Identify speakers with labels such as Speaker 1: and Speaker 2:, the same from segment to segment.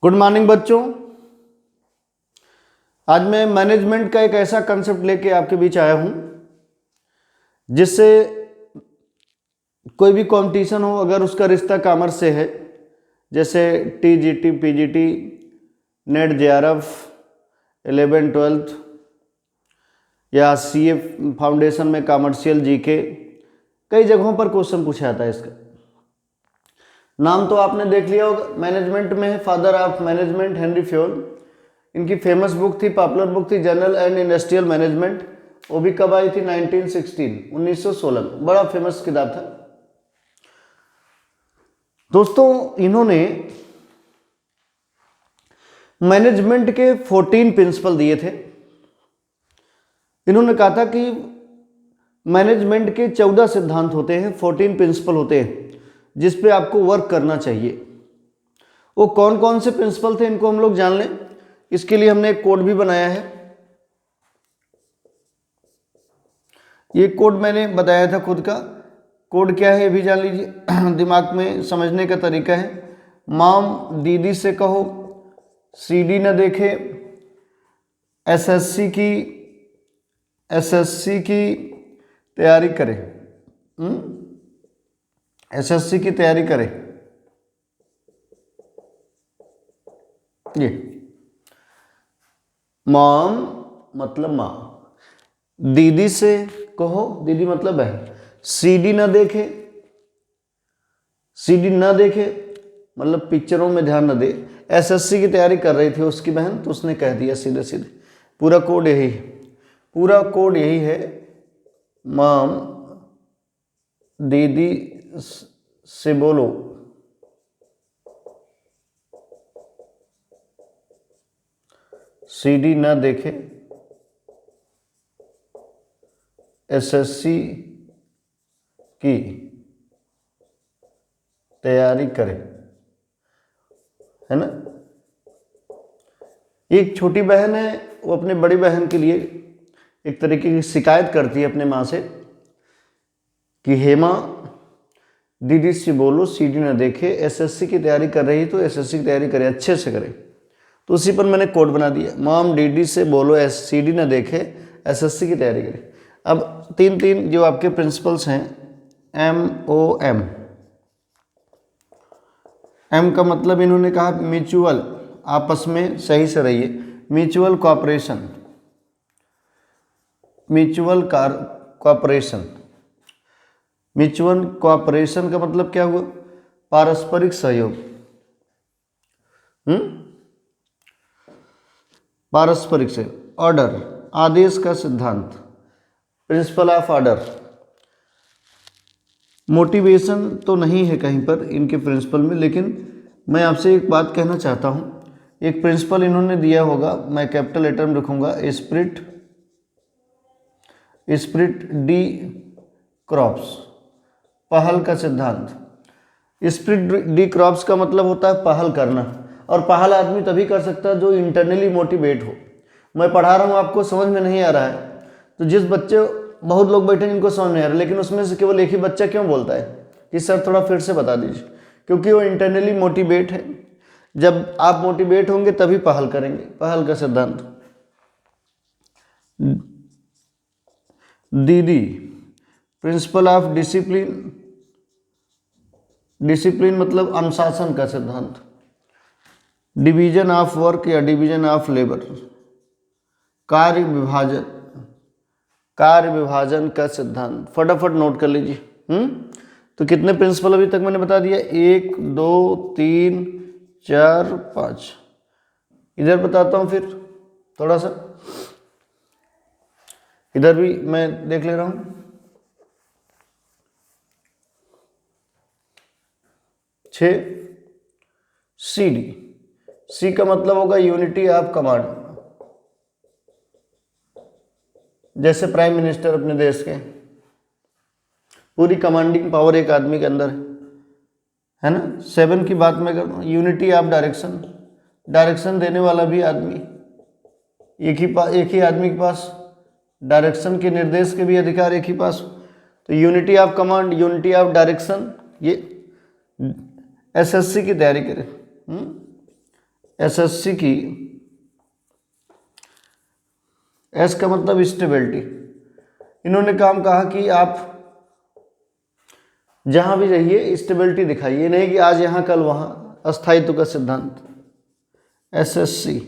Speaker 1: Good morning बच्चों। आज मैं मैनेजमेंट का एक ऐसा कंसेप्ट लेके आपके बीच आया हूं जिससे कोई भी कंपटीशन हो, अगर उसका रिश्ता कॉमर्स से है, जैसे TGT, PGT, net, JRF, 11th-12th या सीए फाउंडेशन में कॉमर्शियल जीके, कई जगहों पर क्वेश्चन पूछा जाता है। इसका नाम तो आपने देख लिया होगा, मैनेजमेंट में है father of management Henry Fayol. इनकी फेमस बुक थी, पॉपुलर बुक थी, जनरल एंड इंडस्ट्रियल मैनेजमेंट। वो भी कब आई थी? 1916 में। बड़ा फेमस किताब था दोस्तों। इन्होंने मैनेजमेंट के 14 प्रिंसिपल दिए थे। इन्होंने कहा था कि मैनेजमेंट के 14 सिद्धांत होते हैं, 14 प्रिंसिपल होते हैं जिस पे आपको वर्क करना चाहिए। वो कौन कौन से प्रिंसिपल थे इनको हम लोग जान लें। इसके लिए हमने एक कोड भी बनाया है। ये कोड मैंने बताया था खुद का। कोड क्या है ये भी जान लीजिए, दिमाग में समझने का तरीका है। मॉम दीदी से कहो सीडी न देखे, एसएससी की तैयारी करे। एसएससी की तैयारी करे। ये मॉम मतलब माँ, दीदी से कहो, दीदी मतलब बहन, सीडी ना देखे, सीडी ना देखे मतलब पिक्चरों में ध्यान न दे। एसएससी की तैयारी कर रही थी उसकी बहन, तो उसने कह दिया सीधे सीधे। पूरा कोड यही है, पूरा कोड यही है। मॉम दीदी से बोलो सीडी ना देखे, एसएससी की तैयारी करे, है ना। एक छोटी बहन है, वो अपने बड़ी बहन के लिए एक तरीके की शिकायत करती है अपने माँ से कि हे माँ दीदी से बोलो सीडी ना देखे, एसएससी की तैयारी कर रही तो एसएससी की तैयारी करे, अच्छे से करे। तो उसी पर मैंने कोड बना दिया, मॉम दीदी से बोलो सीडी ना देखे, एसएससी की तैयारी करे। अब तीन जो आपके प्रिंसिपल्स हैं, MOM। एम का मतलब इन्होंने कहा म्यूचुअल, आपस में सही से रहिए, mutual cooperation, mutual cooperation. Mutual cooperation का मतलब क्या हुआ? पारस्परिक सहयोग। पारस्परिक से। ऑर्डर, आदेश का सिद्धांत, प्रिंसिपल ऑफ ऑर्डर। मोटिवेशन तो नहीं है कहीं पर इनके प्रिंसिपल में, लेकिन मैं आपसे एक बात कहना चाहता हूँ। एक प्रिंसिपल इन्होंने दिया होगा, मैं कैपिटल लेटर में रखूँगा, स्पिरिट डी क्रॉप्स, पहल का सिद्धांत। स्पिरिट डी क्रॉप्स का मतलब होता है पहल करना, और पहल आदमी तभी कर सकता है जो इंटरनली मोटिवेट हो। मैं पढ़ा रहा हूँ, आपको समझ में नहीं आ रहा है, तो जिस बच्चे, बहुत लोग बैठे जिनको समझ नहीं आ रहा, लेकिन उसमें से केवल एक ही बच्चा क्यों बोलता है कि सर थोड़ा फिर से बता दीजिए? क्योंकि वो इंटरनली मोटिवेट है। जब आप मोटिवेट होंगे तभी पहल करेंगे। पहल का सिद्धांत। दीदी, प्रिंसिपल ऑफ डिसिप्लिन, डिसिप्लिन मतलब अनुशासन का सिद्धांत। डिवीजन ऑफ वर्क या डिवीजन ऑफ लेबर, कार्य विभाजन, कार्य विभाजन का सिद्धांत। फटाफट नोट कर लीजिए। तो कितने प्रिंसिपल अभी तक मैंने बता दिया? 1 2 3 4 5। इधर बताता हूँ फिर थोड़ा सा, इधर भी मैं देख ले रहा हूँ। 6 CD, सी का मतलब होगा यूनिटी ऑफ कमांड। जैसे प्राइम मिनिस्टर अपने देश के, पूरी कमांडिंग पावर एक आदमी के अंदर है ना। 7 की बात मैं करता हूँ, यूनिटी ऑफ डायरेक्शन, डायरेक्शन देने वाला भी आदमी, एक ही आदमी के पास डायरेक्शन के निर्देश के भी अधिकार एक ही पास। तो unity of command, unity of direction, ये एसएससी की तैयारी करें। एसएससी की, एस का मतलब स्टेबिलिटी, इन्होंने काम कहा कि आप जहां भी रहिए स्टेबिलिटी दिखाइए, नहीं कि आज यहां कल वहां, अस्थायित्व का सिद्धांत। एसएससी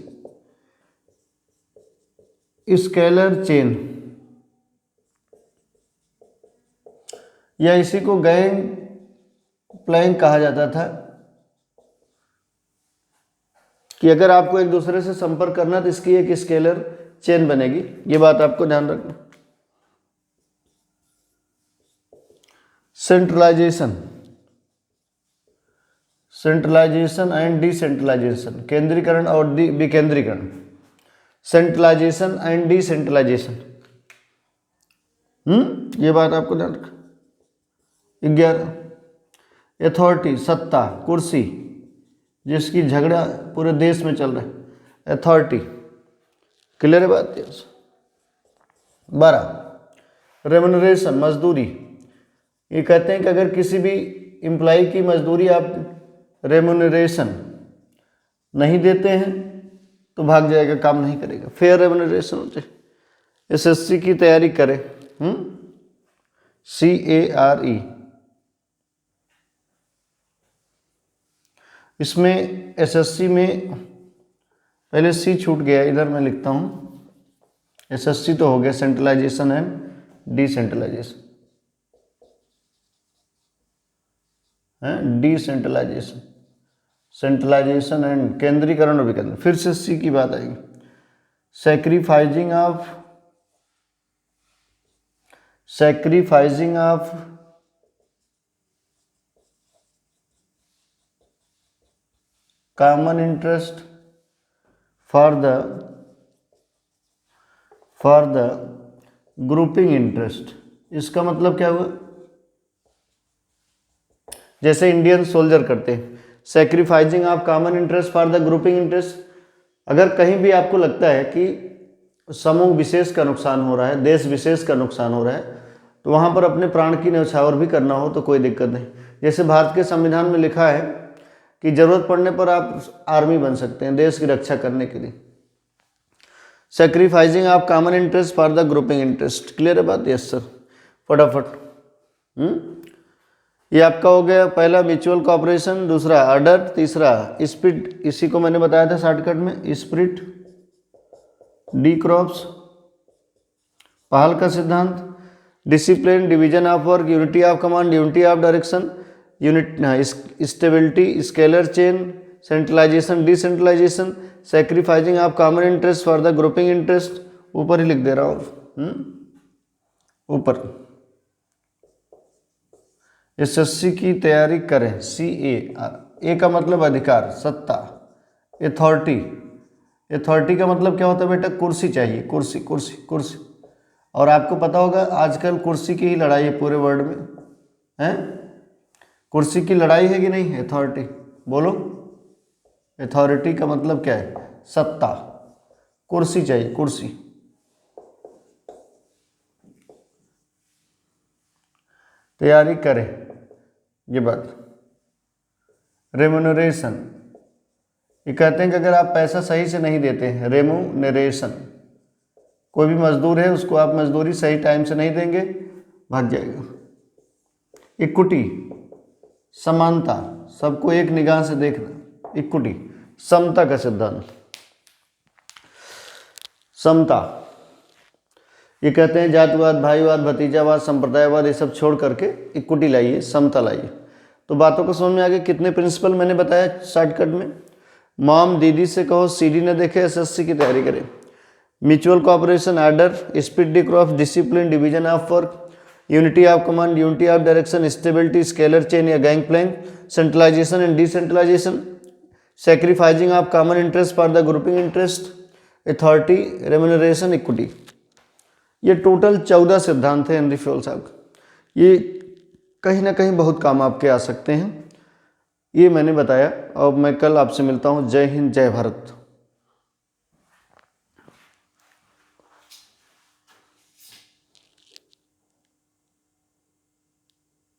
Speaker 1: स्केलर चेन, या इसी को गैंग प्लैंक कहा जाता था, कि अगर आपको एक दूसरे से संपर्क करना तो इसकी एक स्केलर चेन बनेगी, ये बात आपको ध्यान रखना। सेंट्रलाइजेशन, सेंट्रलाइजेशन एंड डिसेंट्रलाइजेशन, केंद्रीकरण और विकेंद्रीकरण, सेंट्रलाइजेशन एंड डिसेंट्रलाइजेशन, ये बात आपको ध्यान रखना। 11 अथॉरिटी, सत्ता, कुर्सी, जिसकी झगड़ा पूरे देश में चल रहा है, अथॉरिटी, क्लियर है बात। 12 रेमुनरेशन, मजदूरी, ये कहते हैं कि अगर किसी भी एम्प्लॉय की मजदूरी आप रेमुनरेशन नहीं देते हैं तो भाग जाएगा, काम नहीं करेगा, फेयर रेमुनरेशन हो चाहिए। एसएससी की तैयारी करें, CARE, इसमें एसएससी में पहले सी छूट गया, इधर मैं लिखता हूँ। एसएससी तो हो गया centralisation and decentralisation, decentralisation, centralisation and केंद्रीकरण और विकेंद्रीकरण। फिर से सी की बात आएगी, sacrificing of common interest for the grouping interest. इसका मतलब क्या हुआ, जैसे इंडियन सोल्जर करते हैं, sacrificing of common interest for the grouping interest. अगर कहीं भी आपको लगता है कि समूह विशेष का नुकसान हो रहा है, देश विशेष का नुकसान हो रहा है, तो वहाँ पर अपने प्राण की न्यौछावर भी करना हो तो कोई दिक्कत नहीं। जैसे भारत के संविधान में लिखा है कि जरूरत पड़ने पर आप आर्मी बन सकते हैं देश की रक्षा करने के लिए। Sacrificing of common interest for the grouping interest, clear है बात। यस सर, फटाफट। ये आपका हो गया पहला म्यूचुअल कॉपरेशन, दूसरा ऑर्डर, तीसरा स्प्रिट, इसी को मैंने बताया था शॉर्टकट में, स्प्रिट, डी क्रॉप्स, पहल का सिद्धांत, discipline, division of work, unity of command, unity of direction, stability, scalar chain, centralisation, decentralisation, sacrificing of common interest for the grouping interest. ऊपर ही लिख दे रहा हूँ, ऊपर। एसएससी की तैयारी करें, CAR, ए का मतलब अधिकार, सत्ता, अथॉरिटी, अथॉरिटी का मतलब क्या होता है बेटा, कुर्सी चाहिए, कुर्सी कुर्सी कुर्सी। और आपको पता होगा आजकल कुर्सी की ही लड़ाई है पूरे वर्ल्ड में, हैं? कुर्सी की लड़ाई है कि नहीं? अथॉरिटी बोलो। अथॉरिटी का मतलब क्या है? सत्ता, कुर्सी चाहिए, कुर्सी। तैयारी करें, ये बात। रेमुनरेशन, ये कहते हैं कि अगर आप पैसा सही से नहीं देते हैं, रेमुनरेशन, कोई भी मजदूर है उसको आप मजदूरी सही टाइम से नहीं देंगे, भाग जाएगा। इक्विटी, समानता, सबको एक निगाह से देखना, इक्विटी, समता का सिद्धांत, समता। ये कहते हैं जातिवाद, भाईवाद, भतीजावाद, संप्रदायवाद, ये सब छोड़ करके इक्विटी लाइए, समता लाइए। तो बातों को समझ में आ गया। कितने प्रिंसिपल मैंने बताया शॉर्टकट में। मॉम दीदी से कहो सीडी न देखे, एसएससी की तैयारी करें। म्यूचुअल कॉपरेशन, आर्डर, स्पीड, डिक्रॉफ, discipline, division of work, unity of command, unity of direction, stability, scalar chain या gangplank, centralisation and decentralisation, sacrificing of common interest for the grouping interest, authority, remuneration, equity. ये total 14 सिद्धांत हैं Henry Fayol साहब। ये कहीं ना कहीं बहुत काम आपके आ सकते हैं, ये मैंने बताया। और मैं कल आपसे मिलता हूँ। जय हिंद, जय भारत।